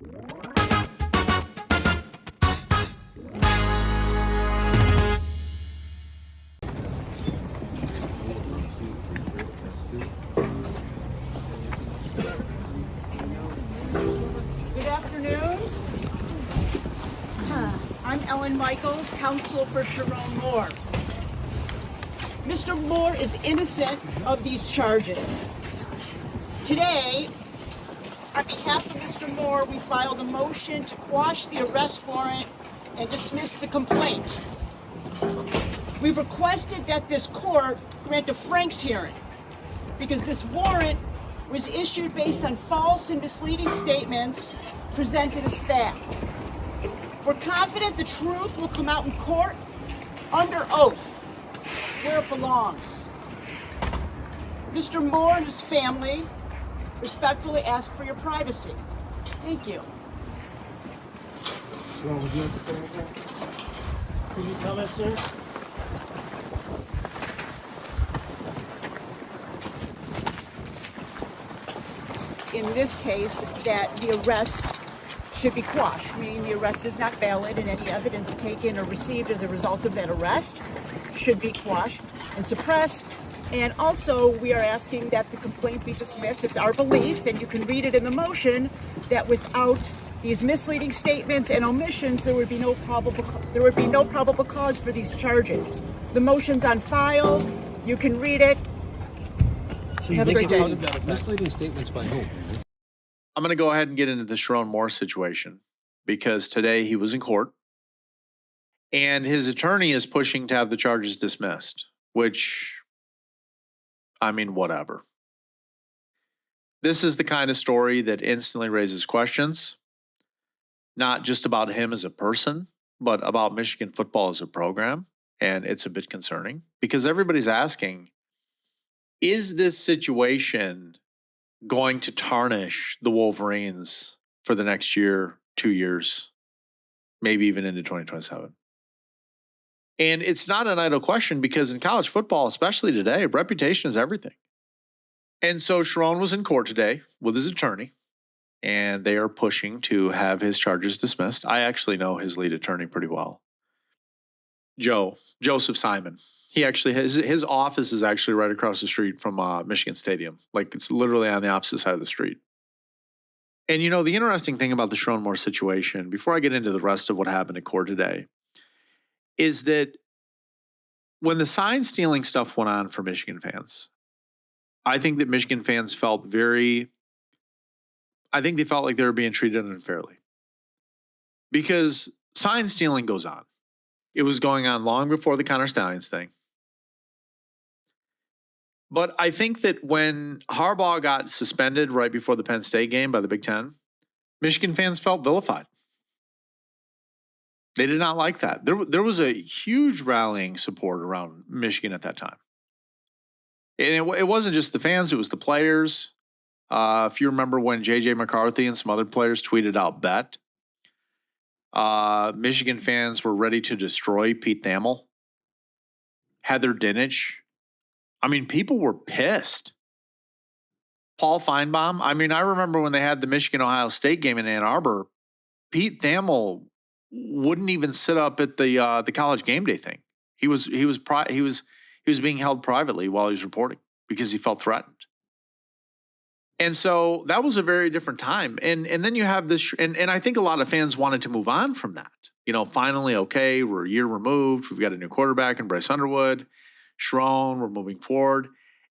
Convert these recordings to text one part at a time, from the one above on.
Good afternoon. I'm Ellen Michaels, counsel for Sherrone Moore. Mr. Moore is innocent of these charges. Today, on behalf of Mr. Moore, we filed a motion to quash the arrest warrant and dismiss the complaint. We've requested that this court grant a Franks hearing because this warrant was issued based on false and misleading statements presented as fact. We're confident the truth will come out in court under oath, where it belongs. Mr. Moore and his family respectfully ask for your privacy. Thank you. Sherrone, would you like to say anything? Can you comment, sir? In this case, that the arrest should be quashed, meaning the arrest is not valid and any evidence taken or received as a result of that arrest should be quashed and suppressed. And also, we are asking that the complaint be dismissed. It's our belief, and you can read it in the motion, that without these misleading statements and omissions, there would be no probable cause for these charges. The motion's on file. You can read it. So Have a great day. Misleading statements by whom? I'm going to go ahead and get into the Sherrone Moore situation because today he was in court and his attorney is pushing to have the charges dismissed, which, I mean, whatever. This is the kind of story that instantly raises questions, not just about him as a person, but about Michigan football as a program. And it's a bit concerning because everybody's asking, is this situation going to tarnish the Wolverines for the next year, 2 years, maybe even into 2027? And it's not an idle question because in college football, especially today, reputation is everything. And so Sherrone was in court today with his attorney, and they are pushing to have his charges dismissed. I actually know his lead attorney pretty well. Joseph Simon. He actually his office is actually right across the street from Michigan Stadium. Like it's literally on the opposite side of the street. And you know, the interesting thing about the Sherrone Moore situation, before I get into the rest of what happened in court today, is that when the sign stealing stuff went on for Michigan fans, I think that Michigan fans felt like they were being treated unfairly. Because sign stealing goes on. It was going on long before the Connor Stallions thing. But I think that when Harbaugh got suspended right before the Penn State game by the Big Ten, Michigan fans felt vilified. They did not like that. There was a huge rallying support around Michigan at that time. And it wasn't just the fans, it was the players. If you remember when J.J. McCarthy and some other players tweeted out bet, Michigan fans were ready to destroy Pete Thamel, Heather Dinich. I mean, people were pissed. Paul Feinbaum. I mean, I remember when they had the Michigan-Ohio State game in Ann Arbor, Pete Thamel wouldn't even sit up at the college game day thing. He was being held privately while he was reporting because he felt threatened. And so that was a very different time. And then you have this, and I think a lot of fans wanted to move on from that. You know, finally, okay, we're a year removed. We've got a new quarterback in Bryce Underwood. Sherrone, we're moving forward.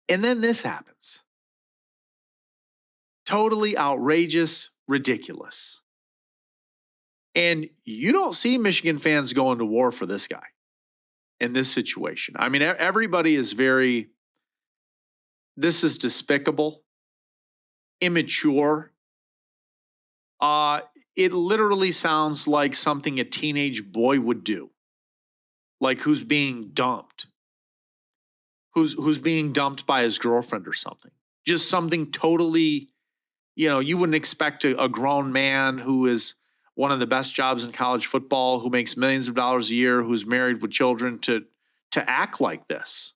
And then this happens. Totally outrageous, ridiculous. And you don't see Michigan fans going to war for this guy in this situation. I mean, everybody is this is despicable, immature. It literally sounds like something a teenage boy would do. Like who's being dumped. Who's being dumped by his girlfriend or something. Just something totally, you wouldn't expect a grown man who is one of the best jobs in college football, who makes millions of dollars a year, who's married with children to act like this.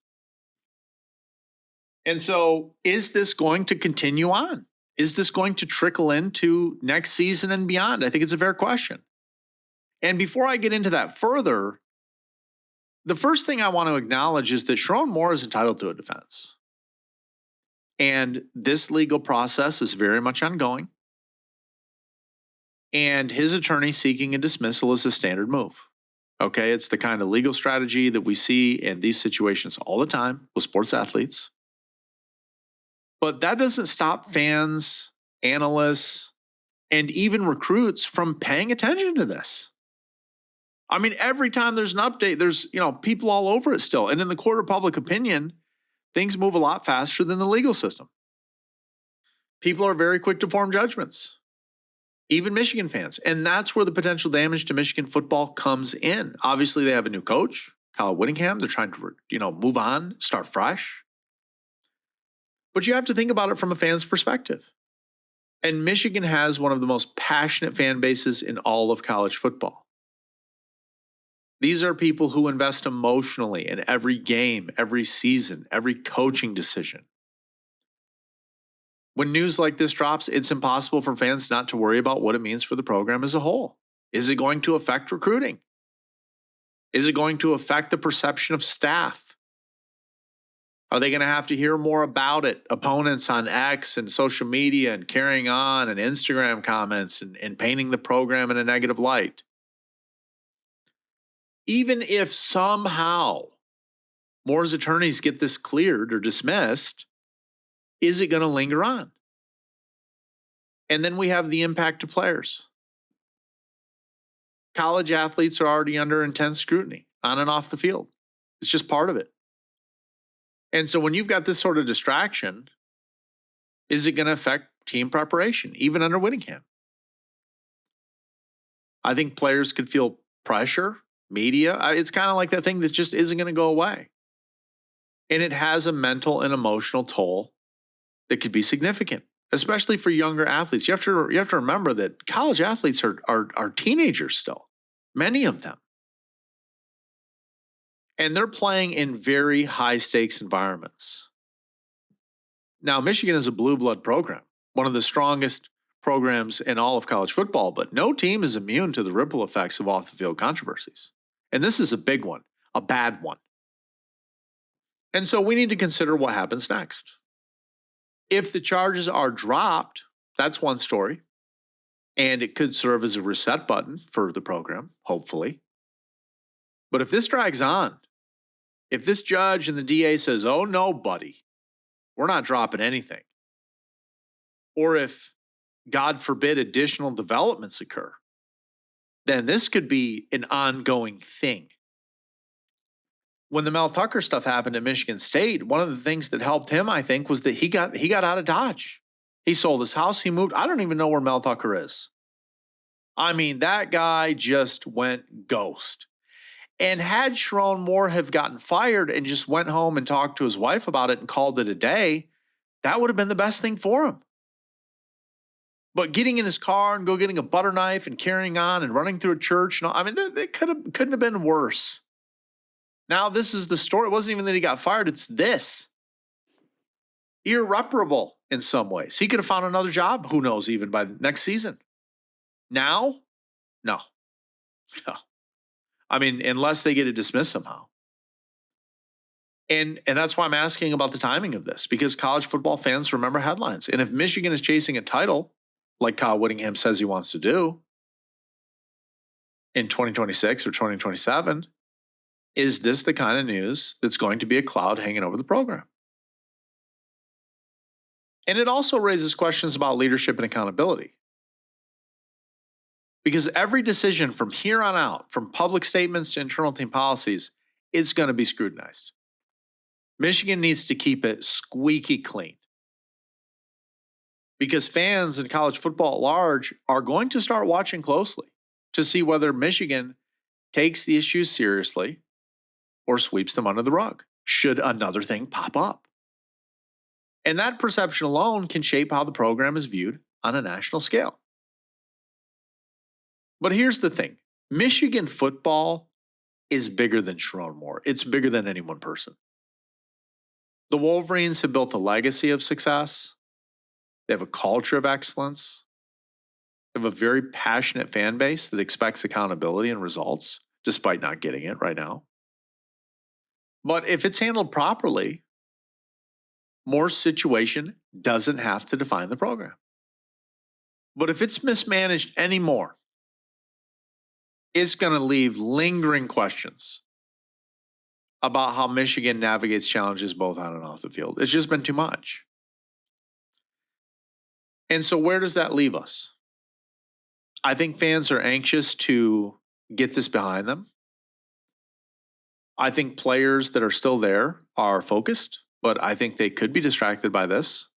And so is this going to continue on? Is this going to trickle into next season and beyond? I think it's a fair question. And before I get into that further, the first thing I want to acknowledge is that Sherrone Moore is entitled to a defense. And this legal process is very much ongoing. And his attorney seeking a dismissal is a standard move. Okay, it's the kind of legal strategy that we see in these situations all the time with sports athletes. But that doesn't stop fans, analysts, and even recruits from paying attention to this. I mean, every time there's an update, there's, people all over it still. And in the court of public opinion, things move a lot faster than the legal system. People are very quick to form judgments, even Michigan fans. And that's where the potential damage to Michigan football comes in. Obviously, they have a new coach, Kyle Whittingham. They're trying to, move on, start fresh. But you have to think about it from a fan's perspective. And Michigan has one of the most passionate fan bases in all of college football. These are people who invest emotionally in every game, every season, every coaching decision. When news like this drops, it's impossible for fans not to worry about what it means for the program as a whole. Is it going to affect recruiting? Is it going to affect the perception of staff? Are they going to have to hear more about it? Opponents on X and social media and carrying on and Instagram comments and painting the program in a negative light. Even if somehow Moore's attorneys get this cleared or dismissed, is it going to linger on? And then we have the impact to players. College athletes are already under intense scrutiny on and off the field. It's just part of it. And so when you've got this sort of distraction, is it going to affect team preparation, even under Whittingham? I think players could feel pressure, media. It's kind of like that thing that just isn't going to go away. And it has a mental and emotional toll that could be significant, especially for younger athletes. You have to remember that college athletes are teenagers still, many of them. And they're playing in very high stakes environments. Now, Michigan is a blue blood program, one of the strongest programs in all of college football, but no team is immune to the ripple effects of off the field controversies. And this is a big one, a bad one. And so we need to consider what happens next. If the charges are dropped, that's one story. And it could serve as a reset button for the program, hopefully. But if this drags on, if this judge and the DA says, oh, no, buddy, we're not dropping anything. Or if, God forbid, additional developments occur, then this could be an ongoing thing. When the Mel Tucker stuff happened at Michigan State, one of the things that helped him, I think, was that he got out of Dodge. He sold his house. He moved. I don't even know where Mel Tucker is. I mean, that guy just went ghost. And had Sherrone Moore have gotten fired and just went home and talked to his wife about it and called it a day, that would have been the best thing for him. But getting in his car and getting a butter knife and carrying on and running through a church, that couldn't have been worse. Now this is the story. It wasn't even that he got fired. It's this. Irreparable in some ways. He could have found another job. Who knows, even by next season. Now? No. I mean, unless they get it dismissed somehow. And that's why I'm asking about the timing of this, because college football fans remember headlines. And if Michigan is chasing a title, like Kyle Whittingham says he wants to do in 2026 or 2027, is this the kind of news that's going to be a cloud hanging over the program? And it also raises questions about leadership and accountability. Because every decision from here on out, from public statements to internal team policies, is going to be scrutinized. Michigan needs to keep it squeaky clean. Because fans in college football at large are going to start watching closely to see whether Michigan takes the issues seriously or sweeps them under the rug, should another thing pop up. And that perception alone can shape how the program is viewed on a national scale. But here's the thing. Michigan football is bigger than Sherrone Moore. It's bigger than any one person. The Wolverines have built a legacy of success. They have a culture of excellence. They have a very passionate fan base that expects accountability and results, despite not getting it right now. But if it's handled properly, Moore's situation doesn't have to define the program. But if it's mismanaged anymore, it's going to leave lingering questions about how Michigan navigates challenges both on and off the field. It's just been too much. And so where does that leave us? I think fans are anxious to get this behind them. I think players that are still there are focused, but I think they could be distracted by this.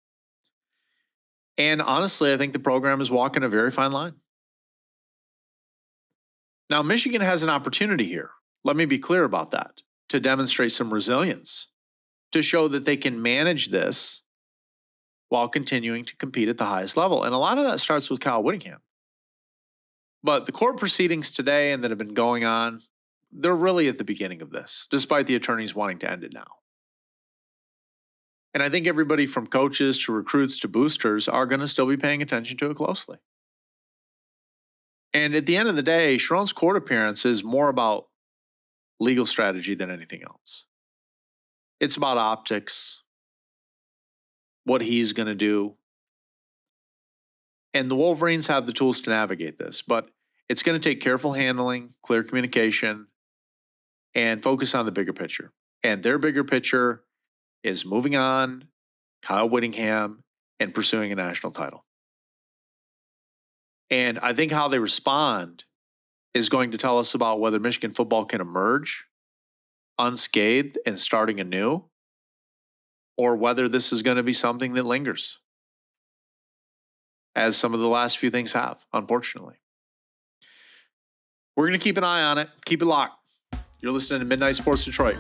And honestly, I think the program is walking a very fine line. Now, Michigan has an opportunity here. Let me be clear about that, to demonstrate some resilience, to show that they can manage this while continuing to compete at the highest level. And a lot of that starts with Kyle Whittingham. But the court proceedings today and that have been going on, they're really at the beginning of this, despite the attorneys wanting to end it now. And I think everybody from coaches to recruits to boosters are going to still be paying attention to it closely. And at the end of the day, Sherrone's court appearance is more about legal strategy than anything else. It's about optics, what he's going to do. And the Wolverines have the tools to navigate this, but it's going to take careful handling, clear communication, and focus on the bigger picture. And their bigger picture is moving on, Kyle Whittingham, and pursuing a national title. And I think how they respond is going to tell us about whether Michigan football can emerge unscathed and starting anew, or whether this is going to be something that lingers, as some of the last few things have, unfortunately. We're going to keep an eye on it. Keep it locked. You're listening to Midnight Sports Detroit.